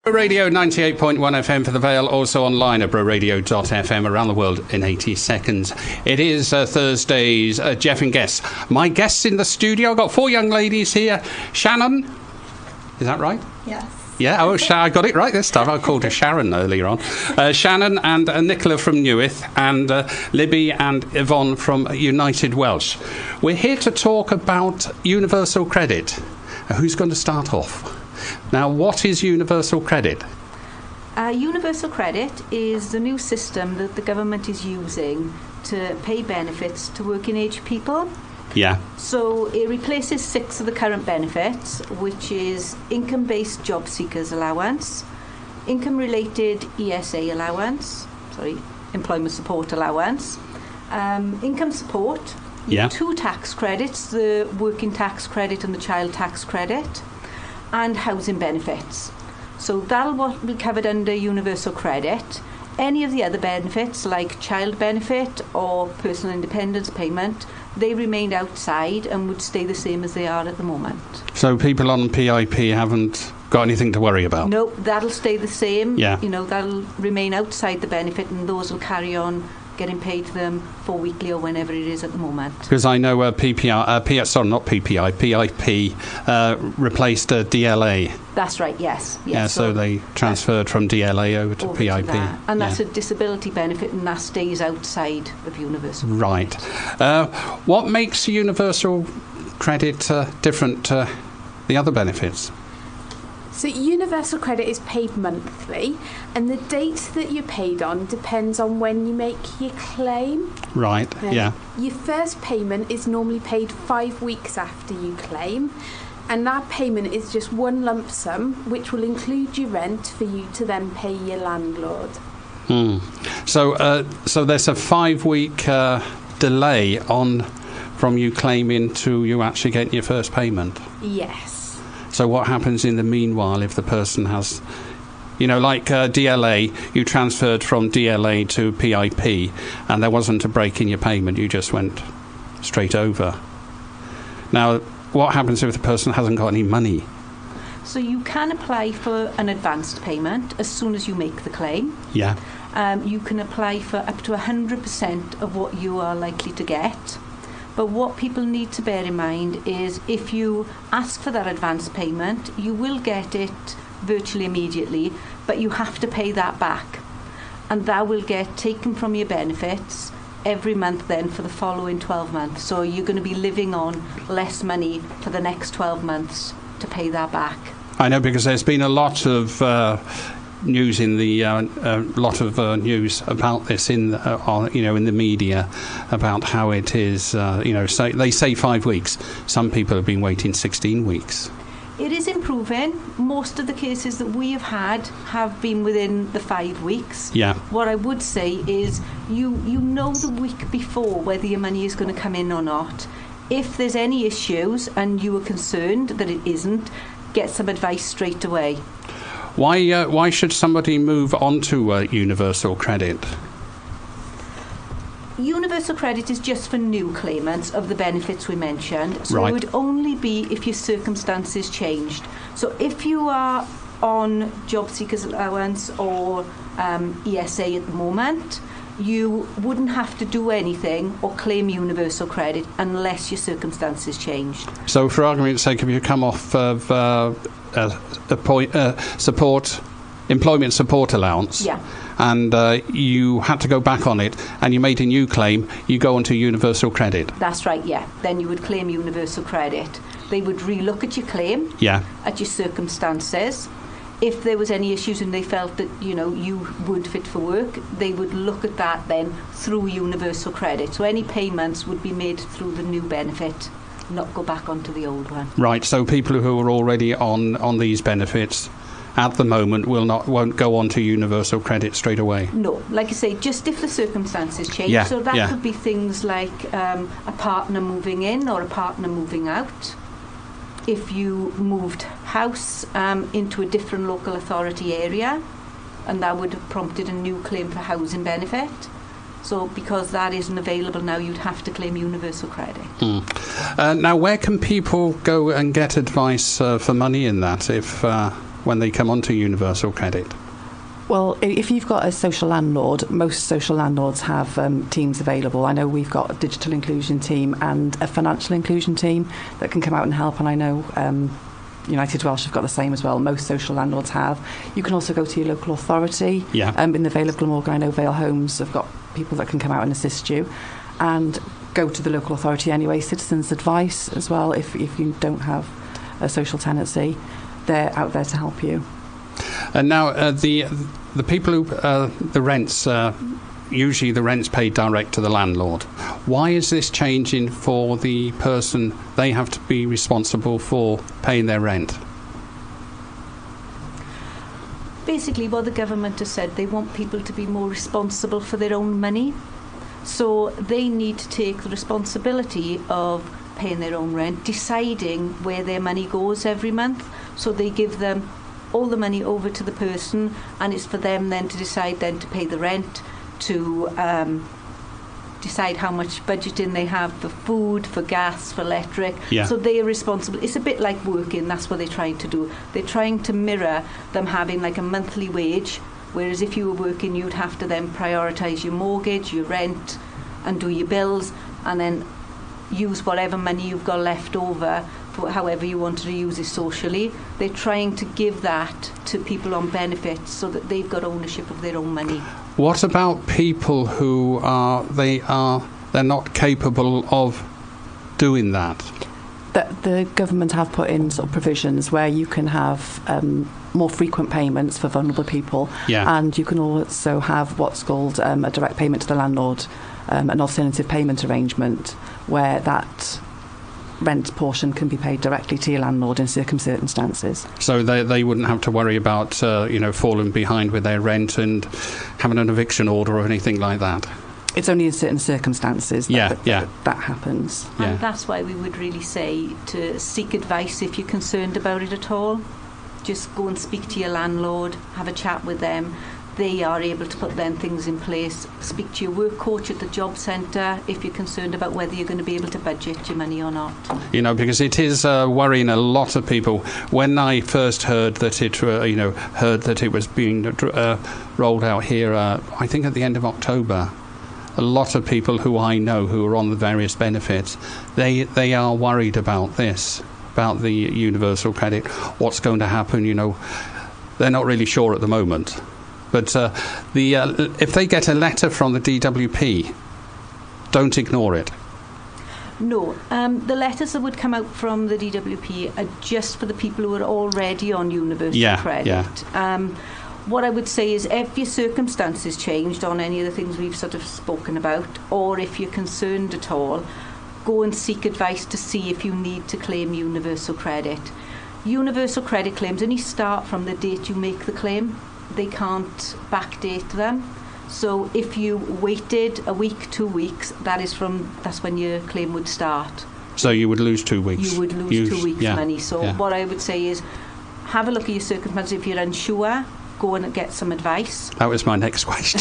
Radio 98.1 FM for the Vale, also online at broradio.fm, around the world in 80 seconds. It is Thursday's Jeff and Guests. My guests in the studio, I've got 4 young ladies here. Shannon, is that right? Yes. Yeah, I got it right this time. I called her Sharon earlier on. Shannon and Nicola from Newydd, and Libby and Yvonne from United Welsh. We're here to talk about universal credit. Who's going to start off? Now, what is universal credit? Universal credit is the new system that the government is using to pay benefits to working age people. Yeah. So it replaces 6 of the current benefits, which is income-based job seekers allowance, income-related ESA allowance, employment support allowance, income support, 2 tax credits, the working tax credit and the child tax credit, and housing benefits. So that'll be covered under universal credit. Any of the other benefits, like child benefit or personal independence payment, they remain outside and would stay the same as they are at the moment. So people on PIP haven't got anything to worry about? No, that'll stay the same. Yeah. That'll remain outside the benefit, and those will carry on getting paid to them for weekly or whenever it is at the moment. Because I know PIP replaced DLA. That's right, yes. Yeah, so they transferred from DLA over to PIP. And that's a disability benefit, and that stays outside of universal credit. Right. What makes universal credit different to the other benefits? So universal credit is paid monthly, and the date that you're paid on depends on when you make your claim. Right, yeah. Your first payment is normally paid 5 weeks after you claim, and that payment is just one lump sum, which will include your rent for you to then pay your landlord. So there's a 5-week delay from you claiming to you actually getting your first payment? Yes. So what happens in the meanwhile if the person has, like DLA, you transferred from DLA to PIP and there wasn't a break in your payment, you just went straight over. Now, what happens if the person hasn't got any money? So you can apply for an advanced payment as soon as you make the claim. Yeah. You can apply for up to 100% of what you are likely to get. But what people need to bear in mind is if you ask for that advance payment, you will get it virtually immediately, but you have to pay that back. And that will get taken from your benefits every month then for the following 12 months. So you're going to be living on less money for the next 12 months to pay that back. I know, because there's been a lot of news in the news about this in the media about how it is. So they say 5 weeks. Some people have been waiting 16 weeks. It is improving. Most of the cases that we have been within the 5 weeks. Yeah. What I would say is you know the week before whether your money is going to come in or not. If there's any issues and you are concerned that it isn't, get some advice straight away. Why should somebody move on to universal credit? Universal credit is just for new claimants of the benefits we mentioned. So Right. It would only be if your circumstances changed. So if you are on job seekers allowance or ESA at the moment, you wouldn't have to do anything or claim universal credit unless your circumstances changed. So for argument's sake, if you come off of employment support allowance, Yeah. and you had to go back on it, and you made a new claim, you go onto universal credit. That's right, yeah. Then you would claim universal credit. They would relook at your claim, Yeah. at your circumstances. If there was any issues and they felt that, you would fit for work, they would look at that then through universal credit. So any payments would be made through the new benefit, not go back onto the old one. Right. So people who are already on these benefits at the moment won't go on to universal credit straight away. No, like I say, just if the circumstances change. Yeah, So that yeah. could be things like a partner moving in or a partner moving out. If you moved house into a different local authority area, and that would have prompted a new claim for housing benefit. So because that isn't available now, you'd have to claim universal credit. Now, where can people go and get advice for money in that? If when they come onto universal credit? Well, if you've got a social landlord, most social landlords have teams available. I know we've got a digital inclusion team and a financial inclusion team that can come out and help, and I know United Welsh have got the same as well. Most social landlords have. You can also go to your local authority. Yeah. In the Vale of Glamorgan, I know Vale Homes have got people that can come out and assist you, and go to the local authority anyway. Citizens Advice as well, if you don't have a social tenancy, they're out there to help you. And now the people who the rents, usually the rent's paid direct to the landlord. Why is this changing for the person? They have to be responsible for paying their rent. Basically, what the government has said, they want people to be more responsible for their own money. So they need to take the responsibility of paying their own rent, deciding where their money goes every month. So they give them all the money over to the person, and it's for them then to decide then to pay the rent, to decide how much budgeting they have for food, for gas, for electric. Yeah. So they are responsible. It's a bit like working. That's what they're trying to do. They're trying to mirror them having like a monthly wage, whereas if you were working, you'd have to then prioritise your mortgage, your rent, and do your bills, and then use whatever money you've got left over for however you wanted to use it socially. They're trying to give that to people on benefits so that they've got ownership of their own money. What about people who they're not capable of doing that? The government have put in sort of provisions where you can have more frequent payments for vulnerable people, Yeah. and you can also have what's called a direct payment to the landlord, an alternative payment arrangement where that rent portion can be paid directly to your landlord in certain circumstances. So they wouldn't have to worry about falling behind with their rent and having an eviction order or anything like that. It's only in certain circumstances that happens. Yeah. And that's why we would really say to seek advice if you're concerned about it at all. Just go and speak to your landlord, have a chat with them. They are able to put then things in place. Speak to your work coach at the job centre if you're concerned about whether you're going to be able to budget your money or not. Because it is worrying a lot of people. When I first heard that it was being rolled out here, I think at the end of October, a lot of people who I know who are on the various benefits, they are worried about this, about the universal credit. What's going to happen? They're not really sure at the moment. But if they get a letter from the DWP, don't ignore it. No, the letters that would come out from the DWP are just for the people who are already on universal credit. Yeah. What I would say is if your circumstances changed on any of the things we've sort of spoken about, or if you're concerned at all, go and seek advice to see if you need to claim universal credit. Universal credit claims only start from the date you make the claim. They can't backdate them. So if you waited a week, 2 weeks, that's when your claim would start. So you would lose 2 weeks. You would lose 2 weeks' money. So what I would say is have a look at your circumstances. If you're unsure, go and get some advice. That was my next question.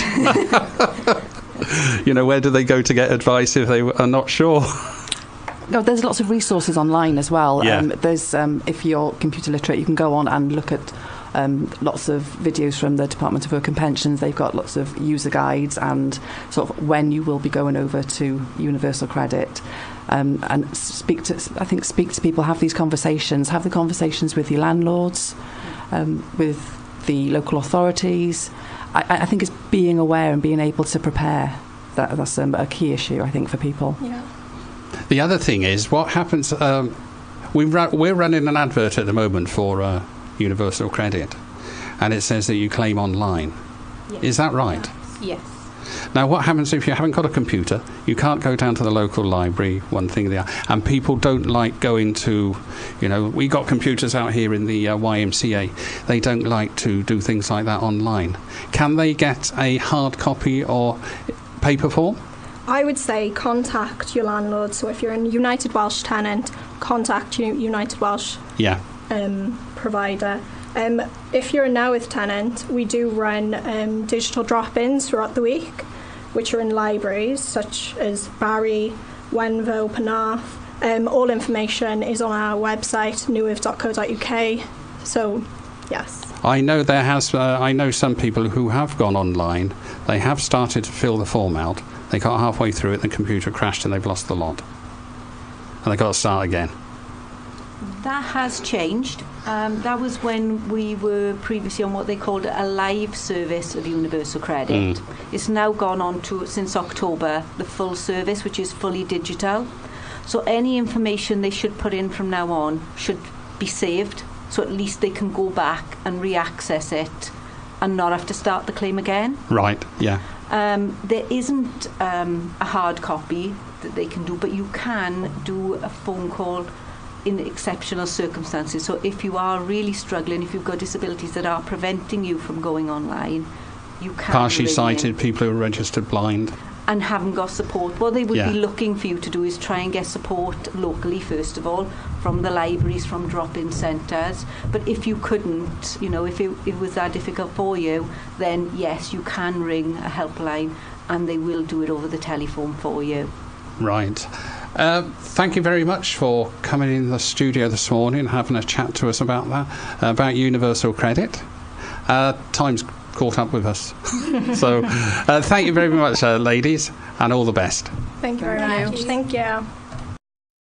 Where do they go to get advice if they are not sure? No, there's lots of resources online as well. Yeah. If you're computer literate, you can go on and look at lots of videos from the Department of Work and Pensions. They've got lots of user guides and sort of when you will be going over to universal credit. And speak to people, have the conversations with your landlords, with the local authorities. I think it's being aware and being able to prepare. That's a key issue, I think, for people. Yeah. The other thing is what happens. We're running an advert at the moment for universal credit, and it says that you claim online. Yes. Is that right? Yes. Now, what happens if you haven't got a computer? You can't go down to the local library, one thing or the other, and people don't like going to, we got computers out here in the YMCA. They don't like to do things like that online. Can they get a hard copy or paper form? I would say contact your landlord. So if you're a United Welsh tenant, contact your United Welsh provider. If you're a Newydd tenant, we do run digital drop-ins throughout the week, which are in libraries such as Barry, Wenvo, Penarth. All information is on our website, newydd.co.uk. So Yes. I know I know some people who have gone online. They have started to fill the form out. They got halfway through it, the computer crashed, and they've lost the lot. And they got to start again. That has changed. That was when we were previously on what they called a live service of universal credit. It's now gone on to, since October, the full service, which is fully digital. So any information they should put in from now on should be saved, so at least they can go back and re-access it and not have to start the claim again. Right, yeah. There isn't a hard copy that they can do, but you can do a phone call in exceptional circumstances. So if you are really struggling, if you've got disabilities that are preventing you from going online, you can partially ring sighted, in. people who are registered blind. And haven't got support. What they would be looking for you to do is try and get support locally, first of all, from the libraries, from drop-in centres. But if you couldn't, if it was that difficult for you, then yes, you can ring a helpline and they will do it over the telephone for you. Right. Thank you very much for coming in the studio this morning and having a chat to us about that, about universal credit. Time's caught up with us. So thank you very much, ladies, and all the best. Thank you very much. Thank you.